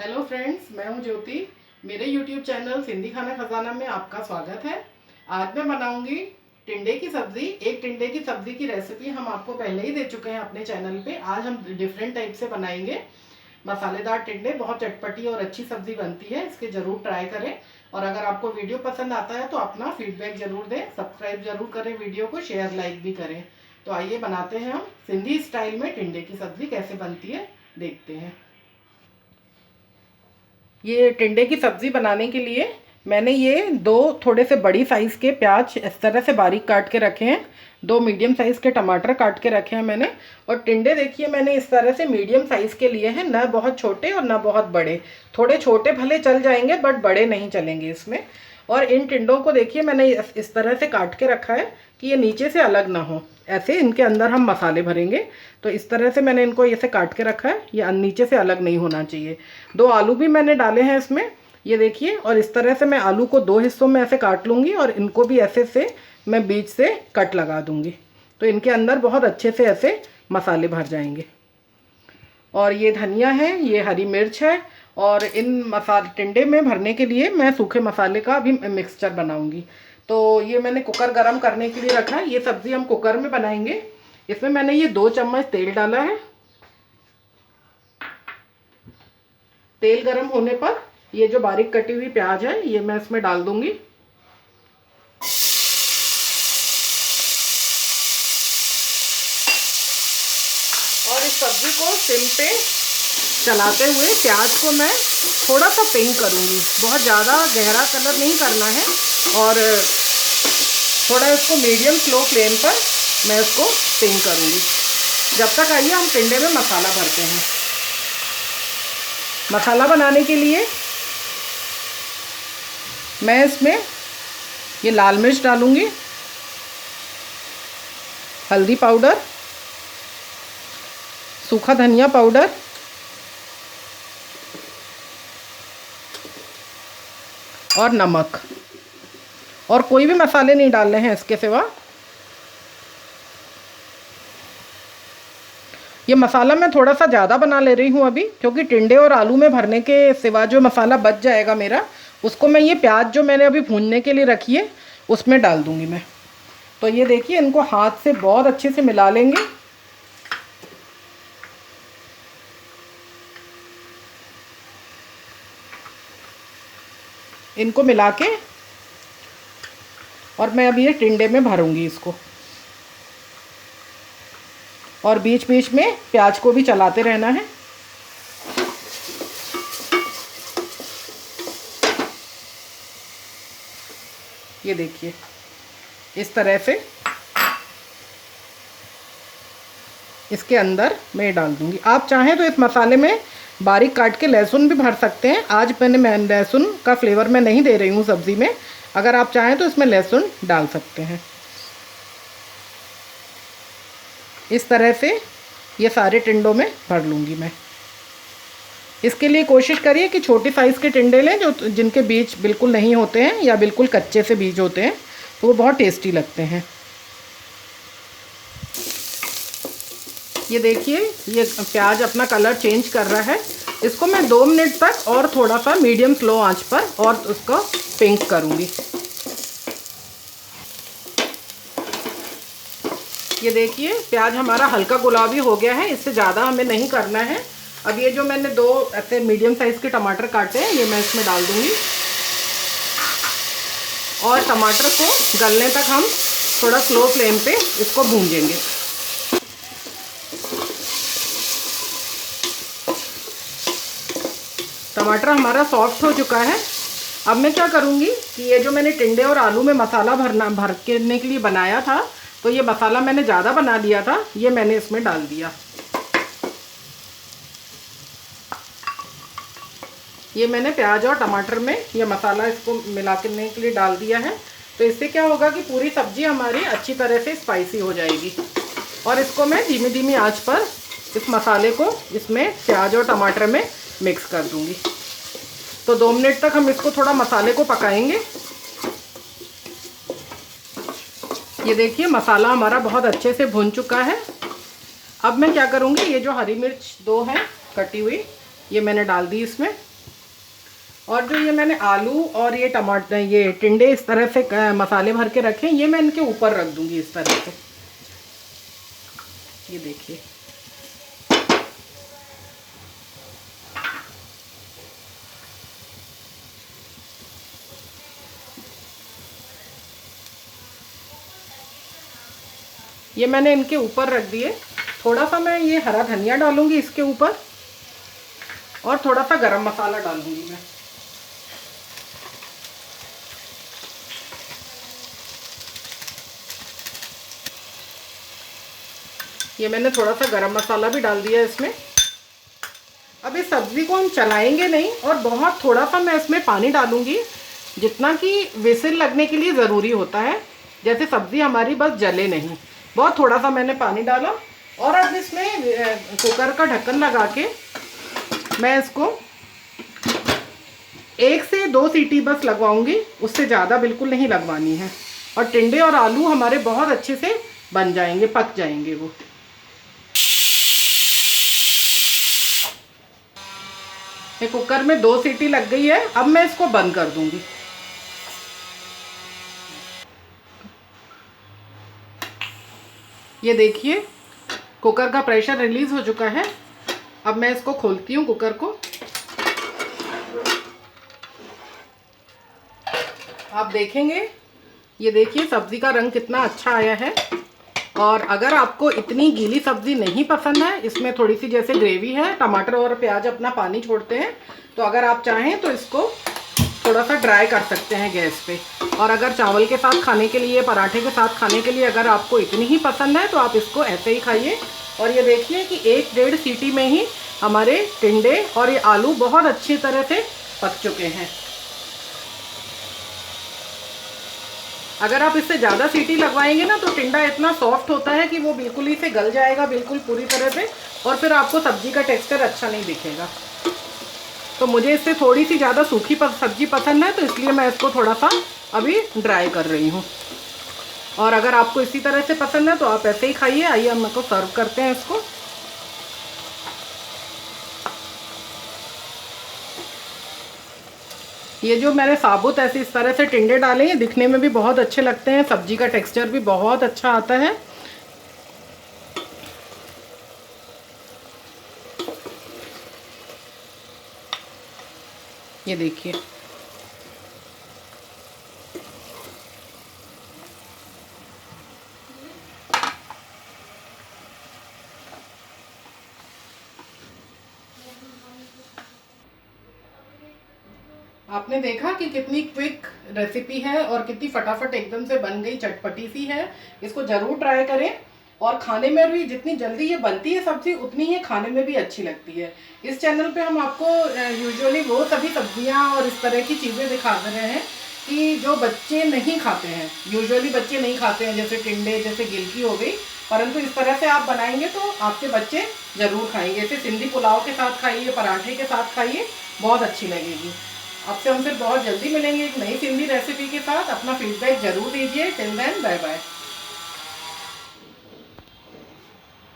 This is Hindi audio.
हेलो फ्रेंड्स, मैं हूं ज्योति। मेरे यूट्यूब चैनल सिंधी खाना खजाना में आपका स्वागत है। आज मैं बनाऊंगी टिंडे की सब्ज़ी। एक टिंडे की सब्ज़ी की रेसिपी हम आपको पहले ही दे चुके हैं अपने चैनल पे। आज हम डिफरेंट टाइप से बनाएंगे मसालेदार टिंडे। बहुत चटपटी और अच्छी सब्ज़ी बनती है, इसके ज़रूर ट्राई करें। और अगर आपको वीडियो पसंद आता है तो अपना फीडबैक ज़रूर दें, सब्सक्राइब ज़रूर करें वीडियो को, शेयर लाइक भी करें। तो आइए बनाते हैं हम सिंधी स्टाइल में टिंडे की सब्ज़ी कैसे बनती है, देखते हैं। ये टिंडे की सब्ज़ी बनाने के लिए मैंने ये दो थोड़े से बड़ी साइज़ के प्याज इस तरह से बारीक काट के रखे हैं। दो मीडियम साइज़ के टमाटर काट के रखे हैं मैंने। और टिंडे देखिए मैंने इस तरह से मीडियम साइज़ के लिए हैं, ना बहुत छोटे और ना बहुत बड़े। थोड़े छोटे भले चल जाएंगे बट बड़े नहीं चलेंगे इसमें। और इन टिंडों को देखिए मैंने इस तरह से काट के रखा है कि ये नीचे से अलग ना हो। ऐसे इनके अंदर हम मसाले भरेंगे, तो इस तरह से मैंने इनको ऐसे काट के रखा है, ये नीचे से अलग नहीं होना चाहिए। दो आलू भी मैंने डाले हैं इसमें, ये देखिए। और इस तरह से मैं आलू को दो हिस्सों में ऐसे काट लूँगी और इनको भी ऐसे से मैं बीच से कट लगा दूँगी, तो इनके अंदर बहुत अच्छे से ऐसे मसाले भर जाएंगे। और ये धनिया है, ये हरी मिर्च है। और इन मसाले टिंडे में भरने के लिए मैं सूखे मसाले का भी मिक्सचर बनाऊंगी। तो ये मैंने कुकर गरम करने के लिए रखा है। ये सब्ज़ी हम कुकर में बनाएंगे। इसमें मैंने ये 2 चम्मच तेल डाला है। तेल गरम होने पर ये जो बारीक कटी हुई प्याज है ये मैं इसमें डाल दूंगी। और इस सब्ज़ी को सिम पे चलाते हुए प्याज को मैं थोड़ा सा पिंक करूँगी, बहुत ज़्यादा गहरा कलर नहीं करना है। और थोड़ा इसको मीडियम स्लो फ्लेम पर मैं इसको पिंक करूँगी। जब तक आइए हम टिंडे में मसाला भरते हैं। मसाला बनाने के लिए मैं इसमें ये लाल मिर्च डालूँगी, हल्दी पाउडर, सूखा धनिया पाउडर, और नमक। और कोई भी मसाले नहीं डालने हैं इसके सिवा। ये मसाला मैं थोड़ा सा ज़्यादा बना ले रही हूँ अभी, क्योंकि टिंडे और आलू में भरने के सिवा जो मसाला बच जाएगा मेरा, उसको मैं ये प्याज जो मैंने अभी भूनने के लिए रखी है उसमें डाल दूँगी मैं। तो ये देखिए इनको हाथ से बहुत अच्छे से मिला लेंगे। इनको मिला के और मैं अभी ये टिंडे में भरूंगी इसको। और बीच बीच में प्याज को भी चलाते रहना है। ये देखिए इस तरह से इसके अंदर मैं डाल दूंगी। आप चाहें तो इस मसाले में बारीक काट के लहसुन भी भर सकते हैं। आज मैं लहसुन का फ्लेवर मैं नहीं दे रही हूँ सब्ज़ी में। अगर आप चाहें तो इसमें लहसुन डाल सकते हैं। इस तरह से ये सारे टिंडों में भर लूँगी मैं। इसके लिए कोशिश करिए कि छोटी साइज़ के टिंडे लें, जो जिनके बीज बिल्कुल नहीं होते हैं या बिल्कुल कच्चे से बीज होते हैं, तो वो बहुत टेस्टी लगते हैं। ये देखिए ये प्याज अपना कलर चेंज कर रहा है। इसको मैं 2 मिनट तक और थोड़ा सा मीडियम स्लो आंच पर और उसको पिंक करूँगी। ये देखिए प्याज हमारा हल्का गुलाबी हो गया है, इससे ज़्यादा हमें नहीं करना है। अब ये जो मैंने 2 ऐसे मीडियम साइज़ के टमाटर काटे हैं ये मैं इसमें डाल दूँगी। और टमाटर को गलने तक हम थोड़ा स्लो फ्लेम पे इसको भूंजेंगे। टमाटर हमारा सॉफ्ट हो चुका है। अब मैं क्या करूँगी कि ये जो मैंने टिंडे और आलू में मसाला भरने के लिए बनाया था, तो ये मसाला मैंने ज़्यादा बना लिया था, ये मैंने इसमें डाल दिया। ये मैंने प्याज और टमाटर में ये मसाला इसको मिलाने के लिए डाल दिया है। तो इससे क्या होगा कि पूरी सब्ज़ी हमारी अच्छी तरह से स्पाइसी हो जाएगी। और इसको मैं धीमी धीमी आंच पर इस मसाले को इसमें प्याज और टमाटर में मिक्स कर दूंगी। तो 2 मिनट तक हम इसको थोड़ा मसाले को पकाएंगे। ये देखिए मसाला हमारा बहुत अच्छे से भुन चुका है। अब मैं क्या करूँगी, ये जो हरी मिर्च 2 है कटी हुई, ये मैंने डाल दी इसमें। और जो ये मैंने आलू और ये टमाटर, ये टिंडे इस तरह से मसाले भर के रखे, ये मैं इनके ऊपर रख दूंगी इस तरह से। ये देखिए, ये मैंने इनके ऊपर रख दिए। थोड़ा सा मैं ये हरा धनिया डालूंगी इसके ऊपर और थोड़ा सा गरम मसाला डालूंगी मैं। ये मैंने थोड़ा सा गरम मसाला भी डाल दिया इसमें। अब इस सब्ज़ी को हम चलाएंगे नहीं और बहुत थोड़ा सा मैं इसमें पानी डालूंगी, जितना कि विसिल लगने के लिए ज़रूरी होता है, जैसे सब्ज़ी हमारी बस जले नहीं। बहुत थोड़ा सा मैंने पानी डाला और अब इसमें कुकर का ढक्कन लगा के मैं इसको 1 से 2 सीटी बस लगवाऊंगी, उससे ज़्यादा बिल्कुल नहीं लगवानी है। और टिंडे और आलू हमारे बहुत अच्छे से बन जाएंगे, पक जाएंगे वो। ये कुकर में 2 सीटी लग गई है, अब मैं इसको बंद कर दूंगी। ये देखिए, कुकर का प्रेशर रिलीज हो चुका है। अब मैं इसको खोलती हूँ कुकर को। आप देखेंगे, ये देखिए सब्ज़ी का रंग कितना अच्छा आया है। और अगर आपको इतनी गीली सब्ज़ी नहीं पसंद है, इसमें थोड़ी सी जैसे ग्रेवी है, टमाटर और प्याज अपना पानी छोड़ते हैं, तो अगर आप चाहें तो इसको थोड़ा सा ड्राई कर सकते हैं गैस पे। और अगर चावल के साथ खाने के लिए, पराठे के साथ खाने के लिए अगर आपको इतनी ही पसंद है तो आप इसको ऐसे ही खाइए। और ये देखिए कि 1-1.5 सीटी में ही हमारे टिंडे और ये आलू बहुत अच्छी तरह से पक चुके हैं। अगर आप इससे ज़्यादा सीटी लगवाएंगे ना तो टिंडा इतना सॉफ्ट होता है कि वो बिल्कुल ही से गल जाएगा, बिल्कुल पूरी तरह से, और फिर आपको सब्ज़ी का टेक्सचर अच्छा नहीं दिखेगा। तो मुझे इससे थोड़ी सी ज़्यादा सूखी सब्ज़ी पसंद है, तो इसलिए मैं इसको थोड़ा सा अभी ड्राई कर रही हूँ। और अगर आपको इसी तरह से पसंद है तो आप ऐसे ही खाइए। आइए हम को सर्व करते हैं इसको। ये जो मैंने साबुत ऐसे इस तरह से टिंडे डाले हैं, दिखने में भी बहुत अच्छे लगते हैं, सब्जी का टेक्सचर भी बहुत अच्छा आता है। ये देखिए, आपने देखा कि कितनी क्विक रेसिपी है और कितनी फटाफट एकदम से बन गई, चटपटी सी है। इसको ज़रूर ट्राई करें। और खाने में भी जितनी जल्दी ये बनती है सब्ज़ी, उतनी ही खाने में भी अच्छी लगती है। इस चैनल पे हम आपको यूजुअली वो सभी सब्जियां और इस तरह की चीज़ें दिखा रहे हैं कि जो बच्चे नहीं खाते हैं, यूजुअली बच्चे नहीं खाते हैं, जैसे टिंडे, जैसे गिलकी हो गई। परंतु इस तरह से आप बनाएंगे तो आपके बच्चे ज़रूर खाएंगे। इसे सिंधी पुलाव के साथ खाइए, पराठे के साथ खाइए, बहुत अच्छी लगेगी। आपसे हम फिर बहुत जल्दी मिलेंगे एक नई सिंधी रेसिपी के साथ। अपना फीडबैक ज़रूर दीजिए। Till then, bye bye.